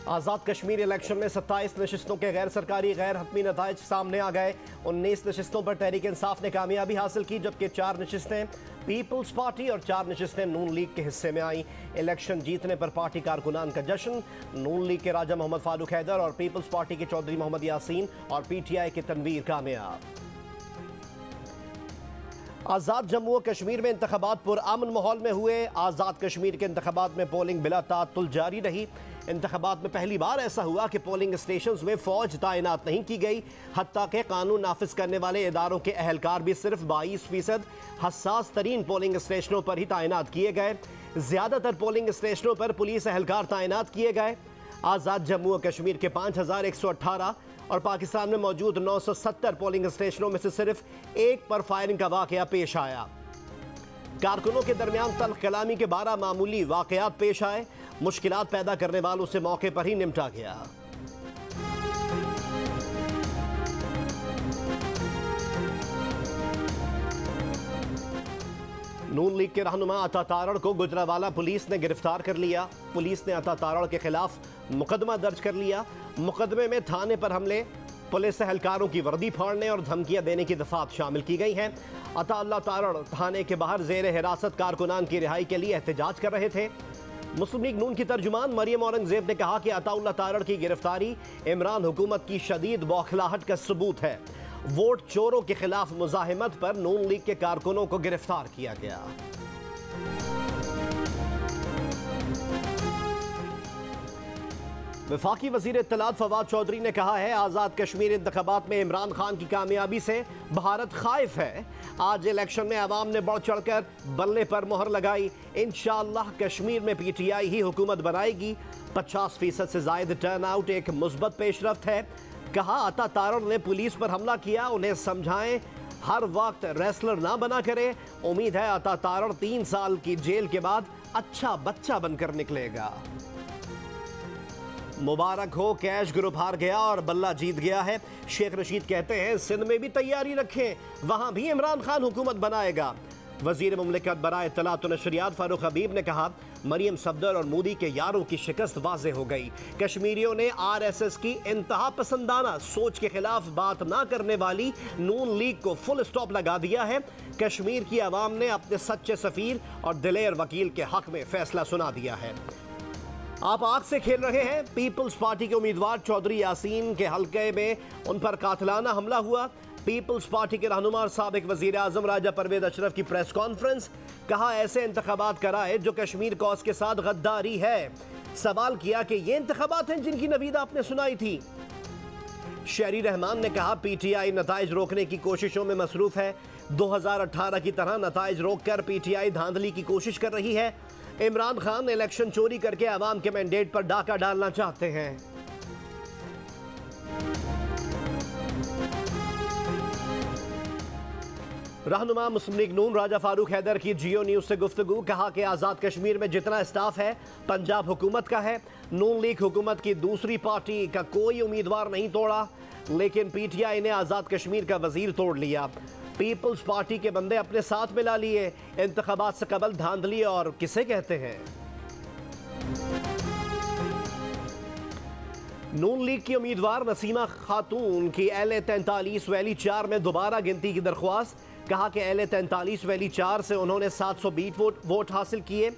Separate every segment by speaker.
Speaker 1: Azad Kashmir election में 27 नशिस्तों के गैर सरकारी गैर हतमी नताइज सामने आ गए। 19 नशिस्तों पर तहरीक इंसाफ ने कामयाबी हासिल की, जबकि 4 नशिस्तें पीपल्स पार्टी और 4 नशिस्तें नून लीग के हिस्से में आई। इलेक्शन जीतने पर पार्टी कारकुनान का जश्न। नून लीग के राजा मोहम्मद फारूक हैदर और पीपल्स पार्टी के चौधरी मोहम्मद यासीन और PTI के तनवीर कामयाब। आज़ाद जम्मू व कश्मीर में इंतखाबात पुरअमन माहौल में हुए। आज़ाद कश्मीर के इंतखाबात में पोलिंग बिला ताअत्तुल जारी रही। इंतखाबात में पहली बार ऐसा हुआ कि पोलिंग स्टेशंस में फ़ौज तैनात नहीं की गई। हत्ता के कानून नाफिज करने वाले इदारों के अहलकार भी सिर्फ 22% हसास तरीन पोलिंग स्टेशनों पर ही तैनात किए गए। ज़्यादातर पोलिंग स्टेशनों पर पुलिस अहलकार तैनात किए गए। आज़ाद जम्मू व कश्मीर के 5118 और पाकिस्तान में मौजूद 970 पोलिंग स्टेशनों में से सिर्फ एक पर फायरिंग का वाकया पेश आया। कारकुनों के दरमियान तल्ख कलामी के 12 मामूली वाकयात पेश आए। मुश्किलात पैदा करने वालों से मौके पर ही निपटा गया। नून लीग के रहनुमा अता तारड़ को गुजरावाला पुलिस ने गिरफ्तार कर लिया। पुलिस ने अता तारड़ के खिलाफ मुकदमा दर्ज कर लिया। मुकदमे में थाने पर हमले, पुलिस एहलकारों की वर्दी फाड़ने और धमकियां देने की दफात शामिल की गई हैं। अता तारड़ थाने के बाहर जेर हिरासत कारकुनान की रिहाई के लिए एहतजाज कर रहे थे। मुस्लिम लीग नून की तर्जुमान मरियम औरंगजेब ने कहा कि अता तारड़ की गिरफ्तारी इमरान हुकूमत की शदीद बौखलाहट का सबूत है। वोट चोरों के खिलाफ मुजाहिमत पर नून लीग के कारकुनों को गिरफ्तार किया गया। वफाकी वजीर इत्तलात फवाद चौधरी ने कहा है, आज़ाद कश्मीर इंतखाबात में इमरान खान की कामयाबी से भारत खाइफ है। आज इलेक्शन में अवाम ने बढ़ चढ़कर बल्ले पर मोहर लगाई। इंशाअल्लाह कश्मीर में PTI ही हुकूमत बनाएगी। 50% से जायद टर्न आउट एक मुस्बत पेशरफ्त है। कहा, अता तारड़ ने पुलिस पर हमला किया, उन्हें समझाएं हर वक्त रेसलर ना बना करे। उम्मीद है अता तारड़ 3 साल की जेल के बाद अच्छा बच्चा बनकर निकलेगा। मुबारक हो, कैश ग्रुप हार गया और बल्ला जीत गया है। शेख रशीद कहते हैं, सिंध में भी तैयारी रखें, वहां भी इमरान खान हुकूमत बनाएगा। वजीर मुमलिकत बराए इत्तलात व नशरियात फारूक हबीब ने कहा, मरियम सफदर और मोदी के यारों की शिकस्त वाज़े हो गई। कश्मीरियों ने RSS की इंतहा पसंदाना सोच के खिलाफ बात ना करने वाली नून लीग को फुल स्टॉप लगा दिया है। कश्मीर की आवाम ने अपने सच्चे सफीर और दिलेर वकील के हक में फैसला सुना दिया है। आप आग से खेल रहे हैं। पीपल्स पार्टी के उम्मीदवार चौधरी यासीन के हल्के में उन पर कातिलाना हमला हुआ। पीपल्स पार्टी के रहनुमा और साबिक वजीर आजम राजा परवेज अशरफ की प्रेस कॉन्फ्रेंस। कहा, ऐसे इंतखाबात कराए जो कश्मीर कॉज के साथ गद्दारी है। सवाल किया कि ये इंतखाबात हैं जिनकी नवीद आपने सुनाई थी। शहरी रहमान ने कहा, PTI नताइज रोकने की कोशिशों में मसरूफ है। 2018 की तरह नताइज रोककर PTI धांधली की कोशिश कर रही है। इमरान खान इलेक्शन चोरी करके अवाम के मैंडेट पर डाका डालना चाहते हैं। रहनुमा मुस्लिम लीग नून राजा फारूक हैदर की जियो न्यूज से गुफ्तगू। कहा कि आज़ाद कश्मीर में जितना स्टाफ है पंजाब हुकूमत का है। नून लीग हुकूमत की दूसरी पार्टी का कोई उम्मीदवार नहीं तोड़ा, लेकिन PTI ने आज़ाद कश्मीर का वजीर तोड़ लिया। पीपल्स पार्टी के बंदे अपने साथ मिला लिए। इंतखाबात से कबल धांधली और किसे कहते हैं। नून लीग की उम्मीदवार नसीमा खातून की LA43 वैली 4 में दोबारा गिनती की दरख्वास्त। कहा कि LA43 वैली 4 से उन्होंने 720 वोट हासिल किए।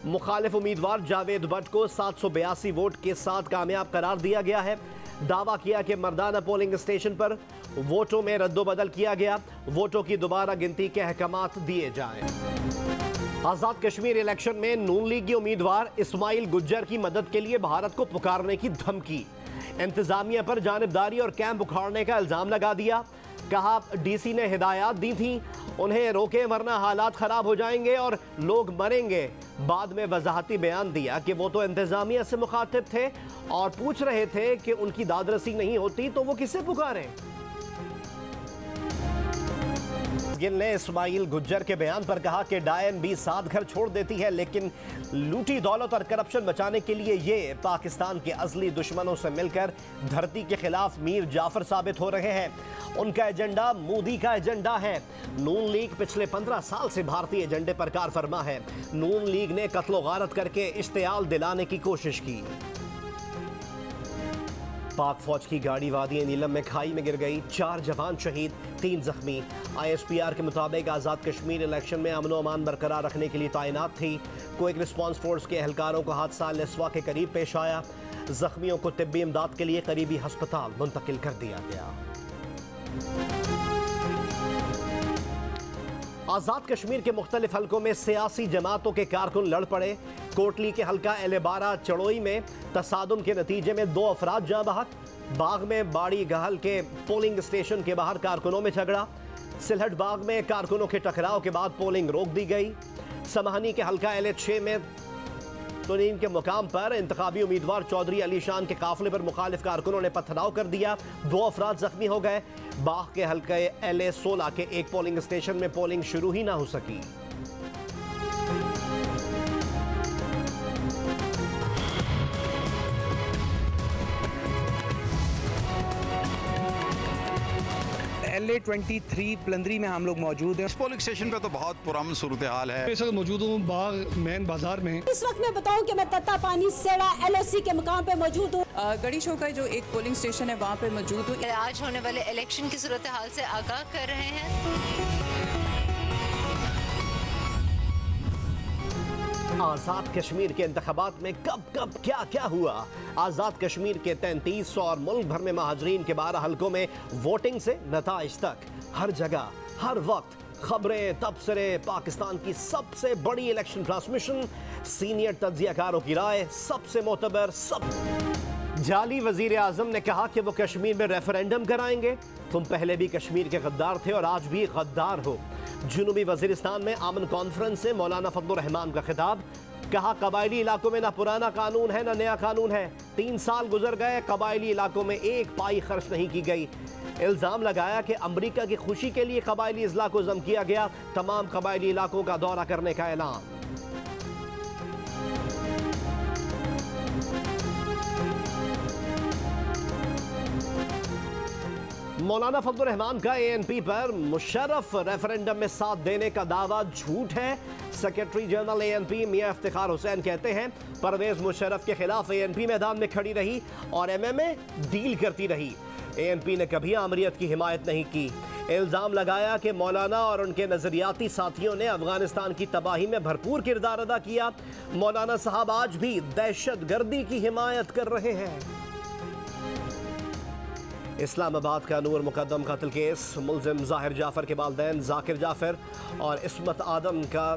Speaker 1: मुखालिफ उम्मीदवार जावेद भट्ट को 782 वोट के साथ कामयाब करार दिया गया है। दावा किया कि मर्दाना पोलिंग स्टेशन पर वोटों में रद्दोबदल किया गया। वोटों की दोबारा गिनती के अहकामात दिए जाएं। आज़ाद कश्मीर इलेक्शन में नून लीग के उम्मीदवार इस्माइल गुज्जर की मदद के लिए भारत को पुकारने की धमकी। इंतजामिया पर जानिबदारी और कैंप उखाड़ने का इल्जाम लगा दिया। कहा, DC ने हिदायत दी थी, उन्हें रोके वरना हालात खराब हो जाएंगे और लोग मरेंगे। बाद में वजाहती बयान दिया कि वो तो इंतजामिया से मुखातिब थे और पूछ रहे थे कि उनकी दादरसी नहीं होती तो वो किसे पुकारें। गिल ने इस्माइल गुज्जर के बयान पर कहा कि डायन भी 7 घर छोड़ देती है, लेकिन लूटी दौलत और करप्शन बचाने के लिए ये पाकिस्तान के असली दुश्मनों से मिलकर धरती के खिलाफ मीर जाफर साबित हो रहे हैं। उनका एजेंडा मोदी का एजेंडा है। नून लीग पिछले 15 साल से भारतीय एजेंडे पर कार फरमा है। नून लीग ने कत्लो गारत करके इश्तियाल दिलाने की कोशिश की। पाक फौज की गाड़ी वादी नीलम में खाई में गिर गई, 4 जवान शहीद, 3 जख्मी। ISPR के मुताबिक आज़ाद कश्मीर इलेक्शन में अमन अमान बरकरार रखने के लिए तैनात थी। क्विक रिस्पांस फोर्स के एहलकारों को हादसा लेस्वा के करीब पेश आया। जख्मियों को तिब्बी इमदाद के लिए करीबी अस्पताल मुंतकिल कर दिया गया। आज़ाद कश्मीर के मुख्तलिफ हलकों में सियासी जमातों के कारकुन लड़ पड़े। कोटली के हल्का एलेबारा चड़ोई में तसादुम के नतीजे में 2 अफराद जाँ बहक। बाग में बाड़ी गहल के पोलिंग स्टेशन के बाहर कारकुनों में झगड़ा। सिलहट बाग में कारकुनों के टकराव के बाद पोलिंग रोक दी गई। समहानी के हल्का LH6 में तुनीन के मुकाम पर इंतखाबी उम्मीदवार चौधरी अली शान के काफिले पर मुखालिफ कारकुनों ने पथराव कर दिया, 2 अफराद जख्मी हो गए। बाग के हल्के LA16 के एक पोलिंग स्टेशन में पोलिंग शुरू ही ना हो सकी।
Speaker 2: LA23 पलंदरी में हम लोग मौजूद हैं।
Speaker 3: इस पोलिंग स्टेशन पे तो बहुत पुरअमन सूरत हाल है।
Speaker 4: इस वक्त मौजूद हूँ बाग मेन बाजार में।
Speaker 5: इस वक्त मैं बताऊं कि मैं तत्ता पानी सेड़ा LOC के मुकाम पे मौजूद हूँ।
Speaker 6: गड़ी शो का जो एक पोलिंग स्टेशन है वहाँ पे मौजूद हूँ।
Speaker 7: आज होने वाले इलेक्शन की सूरत हाल से आगाह कर रहे हैं।
Speaker 1: आज़ाद कश्मीर के इंतखाबात में कब कब क्या क्या हुआ। आज़ाद कश्मीर के 33 और मुल्क भर में महाजरीन के 12 हलकों में वोटिंग से नताइज तक हर जगह हर वक्त खबरें तबसरे, पाकिस्तान की सबसे बड़ी इलेक्शन ट्रांसमिशन, सीनियर तज्जियाकारों की राय, सबसे मोतबर सब। जाली वजीर आजम ने कहा कि वो कश्मीर में रेफरेंडम कराएंगे। तुम पहले भी कश्मीर के गद्दार थे और आज भी गद्दार हो। जुनूबी वजीरिस्तान में अमन कॉन्फ्रेंस से मौलाना फजलुर रहमान का खिताब। कहा कबायली इलाकों में ना पुराना कानून है ना नया कानून है। 3 साल गुजर गए, कबायली इलाकों में एक पाई खर्च नहीं की गई। इल्ज़ाम लगाया कि अमरीका की खुशी के लिए कबायली इजला को जम किया गया। तमाम कबायली इलाकों का दौरा करने का ऐलान। मौलाना फजलुर रहमान का ANP पर मुशर्रफ रेफरेंडम में साथ देने का दावा झूठ है। सेक्रेटरी जनरल ANP मियां इफ्तिखार हुसैन कहते हैं परवेज मुशर्रफ के खिलाफ ANP मैदान में खड़ी रही और MMA डील करती रही। ANP ने कभी आमरीत की हिमायत नहीं की। इल्ज़ाम लगाया कि मौलाना और उनके नज़रियाती साथियों ने अफगानिस्तान की तबाही में भरपूर किरदार अदा किया। मौलाना साहब आज भी दहशत गर्दी की हिमायत कर रहे हैं। इस्लामाबाद का नूर मुकद्दम कत्ल केस, मुल्जिम ज़ाहिर जाफ़र के वालिदैन ज़ाकिर जाफ़र और इस्मत आदम का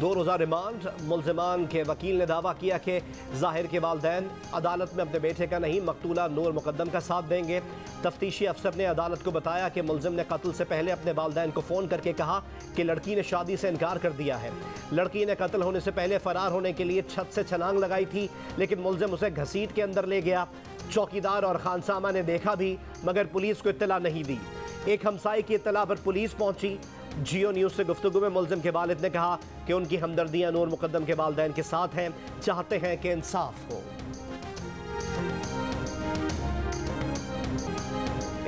Speaker 1: 2 रोज़ा रिमांड। मुल्जिमान के वकील ने दावा किया कि ज़ाहिर के वालिदैन अदालत में अपने बेटे का नहीं मकतूला नूर मुकद्दम का साथ देंगे। तफ्तीशी अफसर ने अदालत को बताया कि मुल्जिम ने कत्ल से पहले अपने वालिदैन को फ़ोन करके कहा कि लड़की ने शादी से इनकार कर दिया है। लड़की ने कत्ल होने से पहले फ़रार होने के लिए छत से छलांग लगाई थी, लेकिन मुल्जिम उसे घसीट के अंदर ले गया। चौकीदार और खानसामा ने देखा भी मगर पुलिस को इत्तला नहीं दी। एक हमसाई की इत्तला पर पुलिस पहुंची। जियो न्यूज़ से गुफ्तगू में मुल्जिम के वालिद ने कहा कि उनकी हमदर्दियां नूर मुकद्दम के वालिदैन के साथ हैं, चाहते हैं कि इंसाफ हो।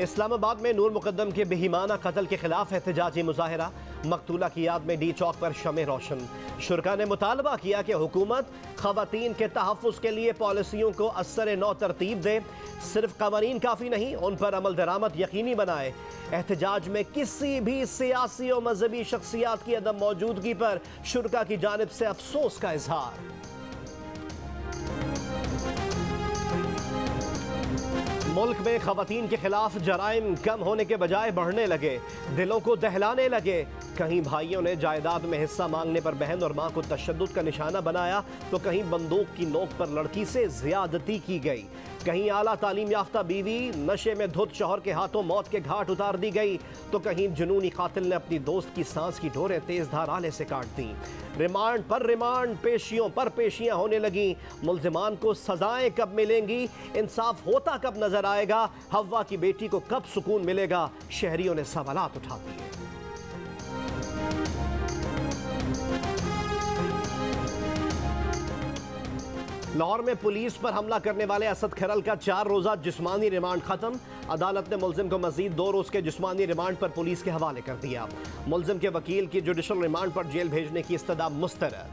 Speaker 1: इस्लामाबाद में नूर मुकद्दम के बेईमाना कत्ल के खिलाफ एहतजाजी मुजाहिरा। मकतूला की याद में डी चौक पर शमे रोशन। शुरका ने मुतालबा किया कि हुकूमत खवातीन के तहफ़्फ़ुज़ के लिए पॉलिसियों को असर नौ तरतीब दे। सिर्फ कवानीन काफ़ी नहीं, उन पर अमल दरामद यकीनी बनाए। एहतजाज में किसी भी सियासी और मजहबी शख्सियात की अदम मौजूदगी पर शुरका की जानिब से अफसोस का इजहार। मुल्क में खवातीन के खिलाफ जराइम कम होने के बजाय बढ़ने लगे, दिलों को दहलाने लगे। कहीं भाइयों ने जायदाद में हिस्सा मांगने पर बहन और मां को तशद्दुद का निशाना बनाया, तो कहीं बंदूक की नोक पर लड़की से ज्यादती की गई। कहीं आला तालीम याफ्ता बीवी नशे में धुत शौहर के हाथों मौत के घाट उतार दी गई, तो कहीं जुनूनी कातिल ने अपनी दोस्त की सांस की डोरें तेज धार आले से काट दी। रिमांड पर रिमांड, पेशियों पर पेशियां होने लगी। मुल्जिमान को सजाएं कब मिलेंगी, इंसाफ होता कब नजर आएगा, हव्वा की बेटी को कब सुकून मिलेगा, शहरियों ने सवालात उठा दिए। लाहौर में पुलिस पर हमला करने वाले असद खरल का 4 रोज़ा जिस्मानी रिमांड खत्म। अदालत ने मुल्जिम को मजीद 2 रोज़ के जिस्मानी रिमांड पर पुलिस के हवाले कर दिया। मुल्जिम के वकील की जुडिशल रिमांड पर जेल भेजने की इस्तदा मुस्तरद।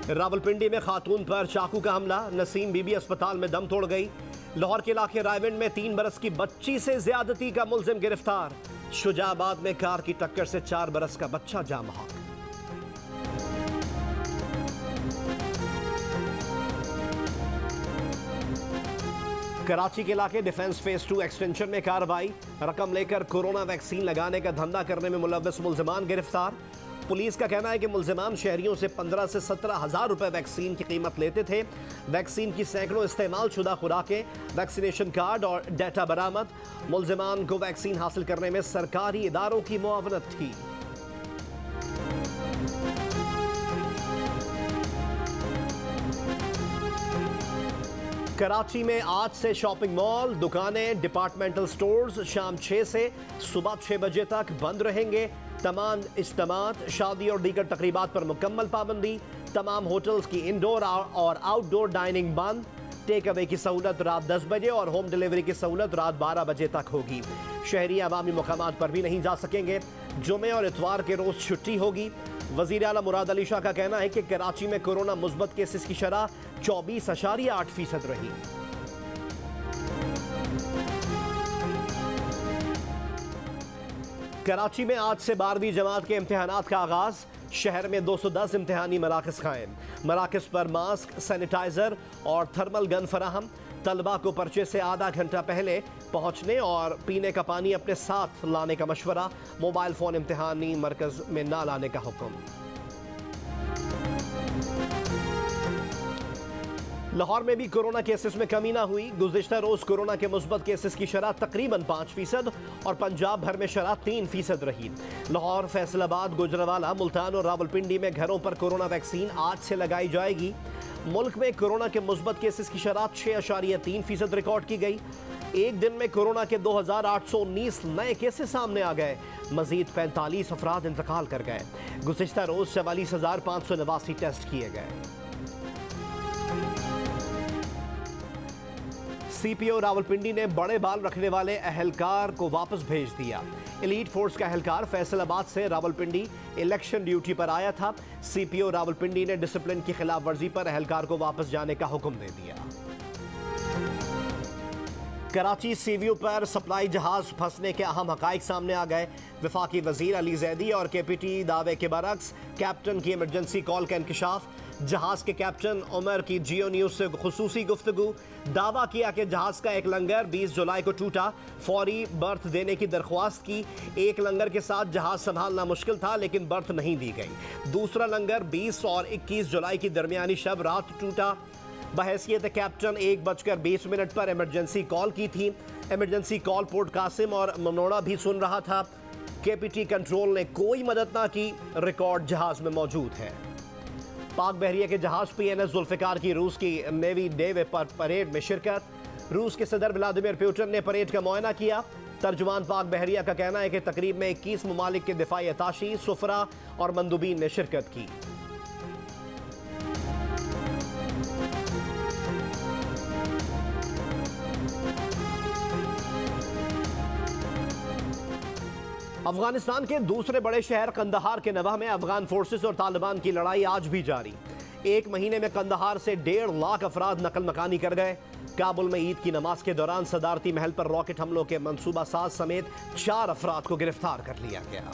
Speaker 1: रावलपिंडी में खातून पर चाकू का हमला, नसीम बीबी अस्पताल में दम तोड़ गई। लाहौर के इलाके रायविंड में 3 बरस की बच्ची से ज्यादती का मुलजिम गिरफ्तार। शुजाबाद में कार की टक्कर से 4 बरस का बच्चा जाम बहक। कराची के इलाके डिफेंस फेज 2 एक्सटेंशन में कार्रवाई, रकम लेकर कोरोना वैक्सीन लगाने का धंधा करने में मुलव्वस मुलजिमान गिरफ्तार। पुलिस का कहना है कि मुलजिमान शहरियों से 15 से 17 हज़ार रुपए वैक्सीन की कीमत लेते थे। वैक्सीन की सैकड़ों इस्तेमाल शुदा खुराकें, वैक्सीनेशन कार्ड और डाटा बरामद। मुलजिमान को वैक्सीन हासिल करने में सरकारी इदारों की मुआवनत थी। कराची में आज से शॉपिंग मॉल, दुकानें, डिपार्टमेंटल स्टोर्स शाम 6 से सुबह 6 बजे तक बंद रहेंगे। तमाम इज्तिमात, शादी और दीगर तकरीबात पर मुकम्मल पाबंदी। तमाम होटल्स की इंडोर और आउटडोर डाइनिंग बंद। टेक अवे की सहूलत रात 10 बजे और होम डिलीवरी की सहूलत रात 12 बजे तक होगी। शहरी अवामी मकामात पर भी नहीं जा सकेंगे। जुमे और इतवार के रोज छुट्टी होगी। वजीर आला मुराद अली शाह का कहना है कि कराची में कोरोना मुस्बत केसेस की शरह 24.8% रही। कराची में आज से 12वीं जमात के इम्तिहानात का आगाज। शहर में 210 इम्तिहानी मराकज़ कायम। मराकज़ पर मास्क, सैनिटाइजर और थर्मल गन फराहम। तलबा को पर्चे से आधा घंटा पहले पहुंचने और पीने का पानी अपने साथ लाने का मशवरा। मोबाइल फोन इम्तिहानी मरकज में ना लाने का हुक्म। लाहौर में भी कोरोना केसेस में कमी ना हुई। गुज़िश्ता रोज कोरोना के मुस्बत केसेस की शरह तकरीबन 5% और पंजाब भर में शरह 3% रही। लाहौर, फैसलाबाद, गुजरावाला, मुल्तान और रावलपिंडी में घरों पर कोरोना वैक्सीन आज से लगाई जाएगी। मुल्क में कोरोना के मुस्बत केसेस की शरह 6.3% रिकॉर्ड की गई। एक दिन में कोरोना के 2819 नए केसेस सामने आ गए। मजीद 45 अफराद इंतकाल कर गए। गुज़िश्ता रोज 44,589 टेस्ट किए गए। सीपीओ रावलपिंडी ने बड़े बाल रखने वाले अहलकार को वापस भेज दिया। एलीट फोर्स का अहलकार फैसलाबाद से रावलपिंडी इलेक्शन ड्यूटी पर आया था। सीपीओ रावलपिंडी ने डिसिप्लिन की खिलाफ वर्जी पर अहलकार को वापस जाने का हुक्म दे दिया। कराची सीव्यू पर सप्लाई जहाज फंसने के अहम हकाइक सामने आ गए। वफाकी वजीर अली जैदी और केपीटी दावे के बरक्स कैप्टन की इमरजेंसी कॉल का इंकशाफ। जहाज के कैप्टन उमर की जियो न्यूज से खुसूसी गुफ्तगू। दावा किया कि जहाज का एक लंगर 20 जुलाई को टूटा। फौरी बर्थ देने की दरख्वास्त की। एक लंगर के साथ जहाज संभालना मुश्किल था लेकिन बर्थ नहीं दी गई। दूसरा लंगर 20 और 21 जुलाई की दरमियानी शब रात टूटा। बहैसियत कैप्टन 1:20 पर इमरजेंसी कॉल की थी। इमरजेंसी कॉल पोर्ट कासिम और ममनोड़ा भी सुन रहा था। केपीटी कंट्रोल ने कोई मदद ना की। रिकॉर्ड जहाज में मौजूद है। पाक बहरिया के जहाज PNS जुल्फिकार की रूस की नेवी डे पर परेड में शिरकत। रूस के सदर व्लादिमीर पुतिन ने परेड का मुआयना किया। तर्जुमान पाक बहरिया का कहना है कि तकरीब में 21 ममालिक के दिफाई अताशी, सुफरा और मंदुबीन ने शिरकत की। अफगानिस्तान के दूसरे बड़े शहर कंदहार के नवाह में अफगान फोर्सेस और तालिबान की लड़ाई आज भी जारी। एक महीने में कंदहार से 1.5 लाख अफराद नकल मकानी कर गए। काबुल में ईद की नमाज के दौरान सदारती महल पर रॉकेट हमलों के मंसूबा साज समेत 4 अफराद को गिरफ्तार कर लिया गया।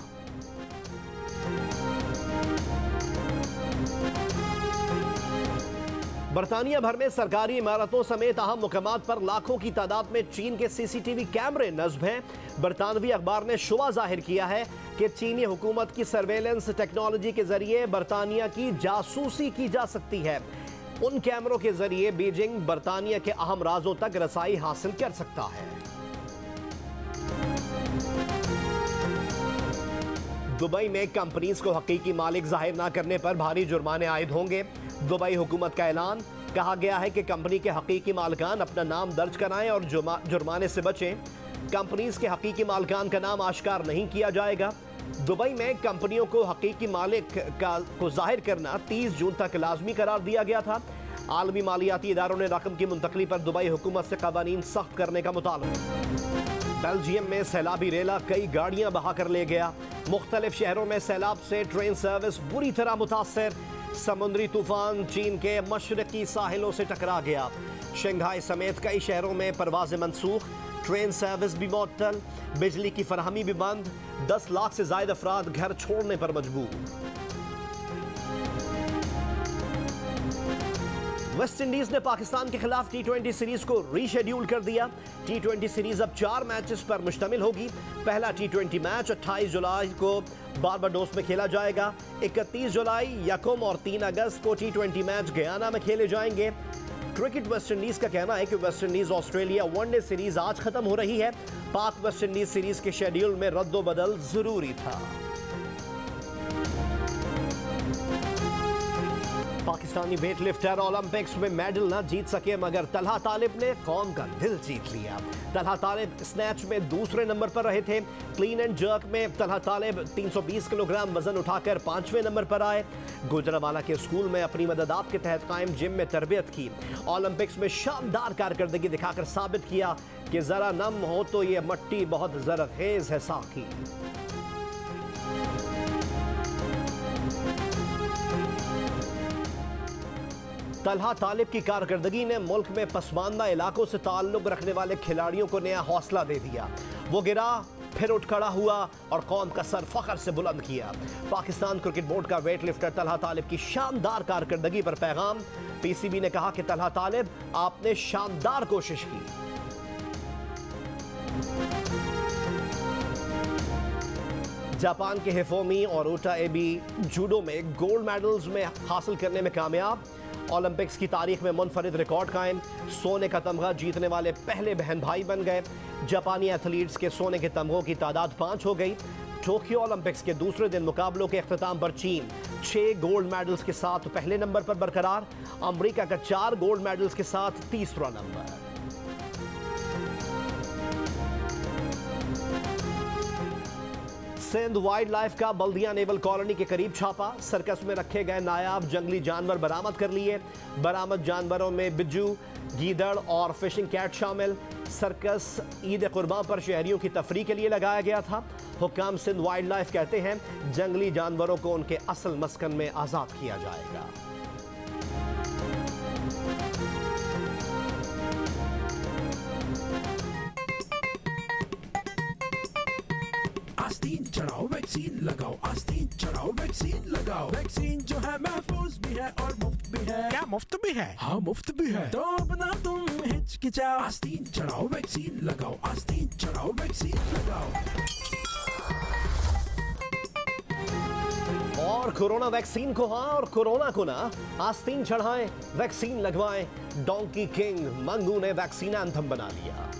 Speaker 1: बरतानिया भर में सरकारी इमारतों समेत अहम मुकामात पर लाखों की तादाद में चीन के CCTV कैमरे नस्ब हैं। बरतानवी अखबार ने शुबा जाहिर किया है कि चीनी हुकूमत की सर्वेलेंस टेक्नोलॉजी के जरिए बरतानिया की जासूसी की जा सकती है। उन कैमरों के जरिए बीजिंग बरतानिया के अहम राजों तक रसाई हासिल कर सकता है। दुबई में कंपनीज को हकीकी मालिक जाहिर न करने पर भारी जुर्माने आयद होंगे। दुबई हुकूमत का ऐलान। कहा गया है कि कंपनी के हकीकी मालिकान अपना नाम दर्ज कराएं और जुर्माने से बचें। कंपनीज के हकीकी मालिकान का नाम आश्कार नहीं किया जाएगा। दुबई में कंपनियों को हकीकी मालिक को जाहिर करना 30 जून तक लाजमी करार दिया गया था। आलमी मालियाती इदारों ने रकम की मुंतकली पर दुबई हुकूमत से कवानीन सख्त करने का मुतालबा। बेल्जियम में सैलाबी रेला कई गाड़ियां बहा कर ले गया। मुख्तलिफ शहरों में सैलाब से ट्रेन सर्विस बुरी तरह मुतासर। समुद्री तूफान चीन के मशरकी साहिलों से टकरा गया। शंघाई समेत कई शहरों में परवाजें मनसूख, ट्रेन सर्विस भी मुअत्तल, बिजली की फराहमी भी बंद। 10 लाख से ज्यादा अफराद घर छोड़ने पर मजबूर। वेस्ट इंडीज ने पाकिस्तान के खिलाफ T20 सीरीज को रीशेड्यूल कर दिया। T20 सीरीज अब 4 मैचेस पर मुश्तमिल होगी। पहला T20 मैच 28 जुलाई को बारबाडोस में खेला जाएगा। 31 जुलाई, यकम और 3 अगस्त को T20 मैच गयाना में खेले जाएंगे। क्रिकेट वेस्ट इंडीज का कहना है कि West Indies Australia one day series आज खत्म हो रही है। पाक वेस्ट इंडीज सीरीज के शेड्यूल में रद्दोबदल जरूरी था। पाकिस्तानी वेटलिफ्टर ओलंपिक्स में मेडल न जीत सके, मगर तलहा तालिब ने कौम का दिल जीत लिया। तलहा तालिब स्नैच में दूसरे नंबर पर रहे थे। क्लीन एंड जर्क में तलहा तालिब 320 किलोग्राम वजन उठाकर 5वें नंबर पर आए। गुजरावाला के स्कूल में अपनी मददात के तहत कायम जिम में तरबियत की। ओलंपिक्स में शानदार कारकर्दगी दिखाकर साबित किया कि जरा नम हो तो ये मट्टी बहुत जरखेज है साकी। तलहा तालिब की कारकर्दगी ने मुल्क में पसमानदा इलाकों से ताल्लुक रखने वाले खिलाड़ियों को नया हौसला दे दिया। वो गिरा, फिर उठ खड़ा हुआ और कौम का सर फख्र से बुलंद किया। पाकिस्तान क्रिकेट बोर्ड का वेटलिफ्टर तलहा तालिब की शानदार कारकर्दगी पर पैगाम। पीसीबी ने कहा कि तलहा तालिब, आपने शानदार कोशिश की। जापान के हिफोमी और ओटा एबी जूडो में गोल्ड मेडल्स में हासिल करने में कामयाब। ओलंपिक्स की तारीख में मुनफरिद रिकॉर्ड कायम। सोने का तमगा जीतने वाले पहले बहन भाई बन गए। जापानी एथलीट्स के सोने के तमगों की तादाद 5 हो गई। टोक्यो ओलंपिक्स के दूसरे दिन मुकाबलों के अख्ताम पर चीन 6 गोल्ड मेडल्स के साथ पहले नंबर पर बरकरार। अमेरिका का 4 गोल्ड मेडल्स के साथ तीसरा नंबर। सिंध वाइल्ड लाइफ का बल्दिया नेवल कॉलोनी के करीब छापा। सर्कस में रखे गए नायाब जंगली जानवर बरामद कर लिए। बरामद जानवरों में बिज्जू, गीदड़ और फिशिंग कैट शामिल। सर्कस ईद कुर्बान पर शहरियों की तफरीह के लिए लगाया गया था। हुक्काम सिंध वाइल्ड लाइफ कहते हैं जंगली जानवरों को उनके असल मस्कन में आजाद किया जाएगा।
Speaker 8: आस्तीन चढ़ाओ वैक्सीन लगाओ, आस्तीन चढ़ाओ वैक्सीन लगाओ। वैक्सीन जो है महफूज भी है और मुफ्त भी है। क्या मुफ्त भी है? हाँ मुफ्त भी है। तो अपना तुम हिचकिचाओ, आस्तीन चढ़ाओ वैक्सीन लगाओ, आस्तीन चढ़ाओ वैक्सीन लगाओ।
Speaker 1: और कोरोना वैक्सीन को हाँ और कोरोना को ना, आस्तीन चढ़ाएं, वैक्सीन लगवाएं। डोंकी किंग मंगू ने वैक्सीन एंथम बना लिया।